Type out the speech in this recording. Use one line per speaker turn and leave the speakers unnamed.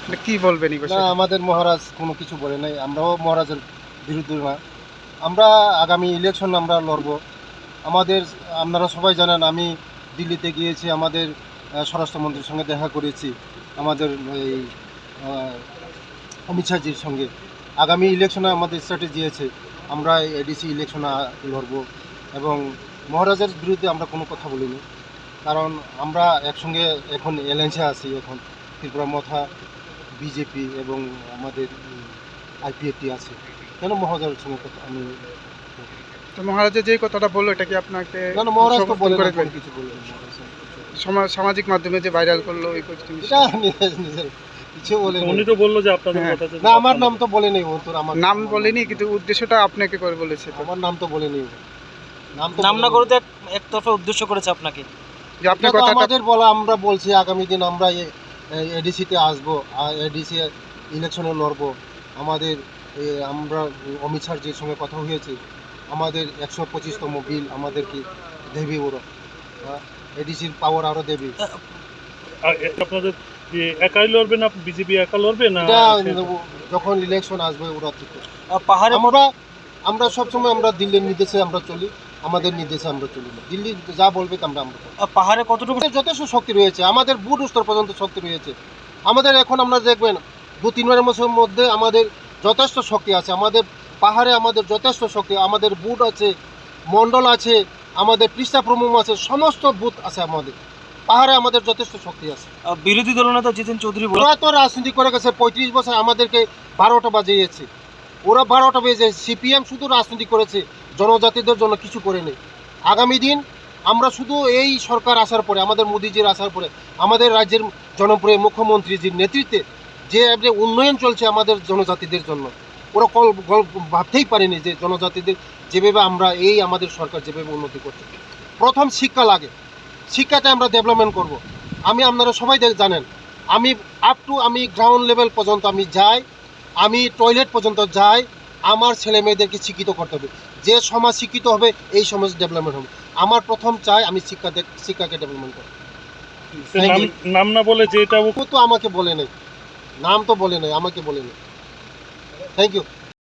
মানে কি বলবেন এই
না,
বিষয়ে?
আমাদের মহারাজ কোনো কিছু বলে নাই, আমরাও মহারাজের বিরুদ্ধে না। আমরা আগামী ইলেকশন আমরা লড়ব। আমাদের, আপনারা সবাই জানেন, আমি দিল্লিতে গিয়েছি, আমাদের স্বরাষ্ট্রমন্ত্রীর সঙ্গে দেখা করেছি, আমাদের এই আহ, অমিত শাহজির সঙ্গে। আগামী ইলেকশনে আমাদের স্ট্র্যাটেজি আছে, আমরা এডিসি ইলেকশনে লড়ব। এবং মহারাজের বিরুদ্ধে আমরা কোনো কথা বলিনি, কারণ আমরা একসঙ্গে এখন এলায়েন্সে আছি। এখন ত্রিপুরা মথা, বিজেপি এবং আমাদের আইপিএফটি আছে। কেন মহারাজের সঙ্গে কথা আমি,
তো মহারাজের যে কথাটা বললো এটা কি আপনাকে
না না, মহারাজ তো
সমর্থন
বলে না,
করে
কোনো কিছু বলে না মহারাজ।
সামাজিক মাধ্যমে যে ভাইরাল করলো ওই জিনিস?
এটা নিজের কিছু বলে নাই।
উনি তো বললো যে আপনাদের
হ্যাঁ।
কথা
না, আমার নাম তো বলে নেই ও, তোর আমার
নাম
আমার
বলেনি, কিন্তু উদ্দেশ্যটা আপনাকে করে বলেছে তো,
আমার নাম তো বলে নেই ও। নাম তো
নাম
বলে
না
নেই।
করে তো একতরফা উদ্দেশ্য করেছে আপনাকে।
যে আপনি
এটা তো
কথাটা
আমাদের বলা, আমরা বলছি আগামী দিন আমরা এডিসিতে আসবো, এডিসি ইলেকশনে লড়বো। আমাদের আমরা অমিত শাহজির সঙ্গে কথা হয়েছে, আমাদের 125তম বিল আমাদেরকে দেবে ওরা, এডিসির পাওয়ার আরও দেবে।
আর আপনাদের যে একাই লড়বে না, বিজেপি একা লড়বে না?
এটা যখন ইলেকশন আসবে ওরা ঠিক করবে।
পাহাড়ে
আমরা সবসময় আমরা দিল্লির নির্দেশে আমরা চলি, আমাদের নির্দেশে আমরা চলি না। দিল্লি যা বলবে তা আমরা করি।
পাহাড়ে কতটুকু
আমাদের যথেষ্ট শক্তি রয়েছে, আমাদের বুট স্তর পর্যন্ত শক্তি রয়েছে আমাদের। এখন আমরা দেখবেন 2-3 মাসের মধ্যে আমাদের যথেষ্ট শক্তি আছে, আমাদের পাহাড়ে আমাদের যথেষ্ট শক্তি, আমাদের বুট আছে, মণ্ডল আছে, আমাদের পৃষ্ঠা প্রমুখ আছে, সমস্ত বুথ আছে আমাদের পাহাড়ে, আমাদের যথেষ্ট শক্তি আছে।
বিরোধী দলনেতা জিতেন চৌধুরী বলে
ওরা তো রাজনীতি করে গেছে 35 বছর, আমাদেরকে 12টা বাজিয়েছে। ওরা 12টা বেজে, সিপিএম শুধু রাজনীতি করেছে, জনজাতিদের জন্য কিছু করে নেই। আগামী দিন আমরা শুধু এই সরকার আসার পরে, আমাদের মোদিজির আসার পরে, আমাদের রাজ্যের জনপ্রিয় মুখ্যমন্ত্রীজির নেতৃত্বে যে উন্নয়ন চলছে আমাদের জনজাতিদের জন্য, ওরা ভাবতেই পারেনি যে জনজাতিদের যেভাবে আমরা এই আমাদের সরকার যেভাবে উন্নতি করছে। প্রথম শিক্ষা লাগে, শিক্ষাতে আমরা ডেভেলপমেন্ট করব। আপনারা সবাই জানেন, আমি আমি গ্রাউন্ড লেভেল পর্যন্ত আমি যাই, আমি টয়লেট পর্যন্ত যাই। আমার ছেলে মেয়েদেরকে শিক্ষিত করতে হবে, যে সমাজ শিক্ষিত হবে এই সমাজ ডেভেলপমেন্ট হবে। আমার প্রথম চাই আমি শিক্ষাকে ডেভেলপমেন্ট করব।
নাম না বলে যে এটা
ও তো আমাকে বলে নেই, নাম তো বলে নেই, আমাকে বলে নেই। Thank you.